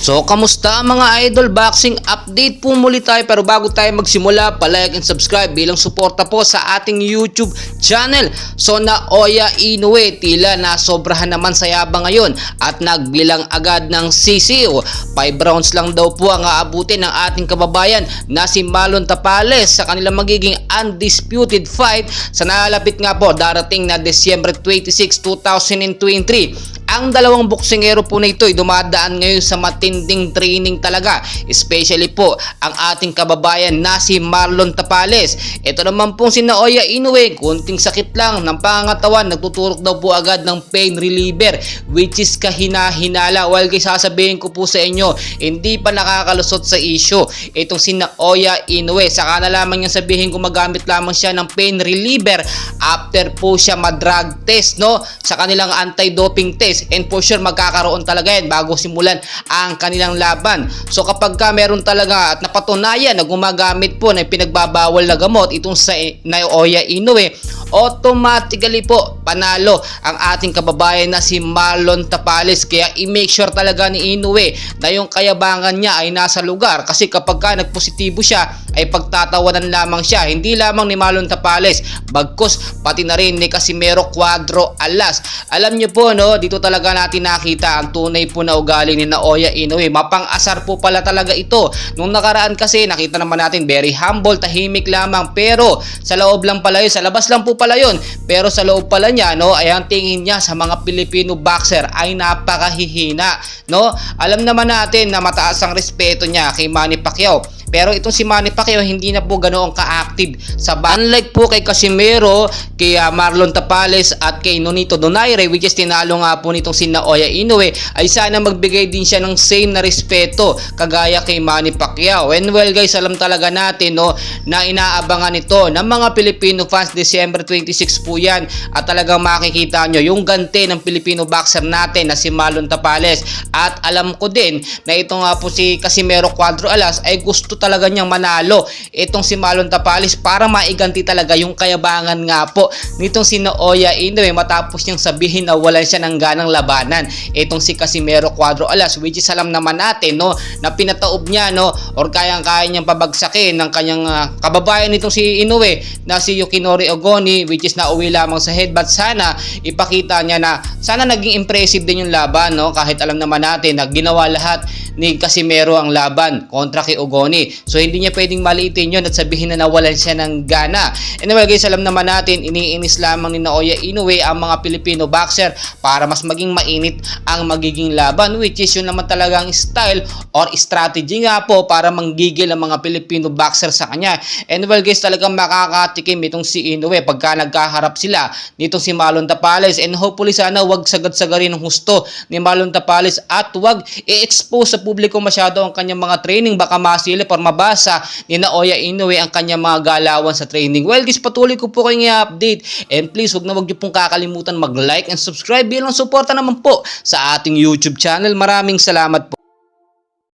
So, kamusta mga idol? Boxing update po muli tayo, pero bago tayo magsimula, palike and subscribe bilang suporta po sa ating YouTube channel. So, Naoya Inoue tila na sobrahan naman sa yabang ngayon at nagbilang agad ng sisiw. 5 rounds lang daw po ang aabutin ng ating kababayan na si Marlon Tapales sa kanilang magiging undisputed fight sa nalalapit nga po darating na December 26, 2023. Ang dalawang boksingero po na ito ay dumadaan ngayon sa matinding training talaga, especially po ang ating kababayan na si Marlon Tapales. Ito naman pong si Naoya Inoue, kunting sakit lang ng pangangatawan, nagtuturok daw po agad ng pain reliever, which is kahina-hinala. While guys, sasabihin ko po sa inyo, hindi pa nakakalusot sa issue itong si Naoya Inoue. Saka na lamang niya sabihin gumagamit lamang siya ng pain reliever after po siya ma-drug test, no, sa kanilang anti-doping test. And for sure magkakaroon talaga yan bago simulan ang kanilang laban. So kapag ka meron talaga at napatunayan na gumagamit po ng pinagbabawal na gamot itong sa Naoya Inoue, automatically po panalo ang ating kababayan na si Marlon Tapales. Kaya i-make sure talaga ni Inoue na yung kayabangan niya ay nasa lugar, kasi kapag ka nagpositibo siya ay pagtatawanan lamang siya, hindi lamang ni Marlon Tapales bagkus pati na rin ni Casimero Cuadro Alas. Alam niyo po, no, dito talaga natin nakita ang tunay po na ugali ni Naoya Inoue. Mapang-asar po pala talaga ito. Nung nakaraan kasi nakita naman natin very humble, tahimik lamang, pero sa loob lang pala yun, sa labas lang po pala yun, pero sa loob pala niya, no, ay ang tingin niya sa mga Pilipino boxer ay napakahihina, no. Alam naman natin na mataas ang respeto niya kay Manny Pacquiao, pero itong si Manny Pacquiao hindi na po ganoon ka-active sa unlike po kay Casimero, kay Marlon Tapales at kay Nonito Donaire, which is tinalo nga po nitong si Naoya Inoue, ay sana magbigay din siya ng same na respeto kagaya kay Manny Pacquiao. And well guys, alam talaga natin, no, na inaabangan ito ng mga Filipino fans. December 26 po yan at talagang makikita nyo yung ganti ng Filipino boxer natin na si Marlon Tapales. At alam ko din na ito nga po si Casimero Cuadro Alas ay gusto talaga niyang manalo itong si Marlon Tapales para maiganti talaga yung kayabangan nga po nitong si Naoya Inoue matapos niyang sabihin na wala siya ng ganang labanan itong si Casimero Cuadro Alas, which is alam naman natin, no, na pinataob niya, no, or kayang-kaya niyang pabagsakin ng kanyang kababayan nitong si Inoue na si Yukinori Ogoni, which is nauwi lamang sa headbutt. Sana ipakita niya na sana naging impressive din yung laban, no, kahit alam naman natin na ginawa lahat ni Casimero ang laban kontra kay Ogoni. So hindi niya pwedeng maliitin yun at sabihin na nawalan siya ng gana. Anyway guys, alam naman natin iniinis lamang ni Naoya Inoue ang mga Filipino boxer para mas maging mainit ang magiging laban, which is yun naman talagang style or strategy nga po para manggigil ang mga Filipino boxer sa kanya. And well guys, talagang makakatikim itong si Inoue pagka nagkaharap sila nitong si Marlon Tapales. And hopefully sana wag sagad-sagarin ng husto ni Marlon Tapales at wag i-expose sa publiko masyado ang kanyang mga training. Baka masilip or mabasa ni Naoya Inoue ang kanyang mga galawan sa training. Well guys, patuloy ko po kayong i-update, and please wag niyo pong kakalimutan mag-like and subscribe bilang suporta naman po sa ating YouTube channel. Maraming salamat po.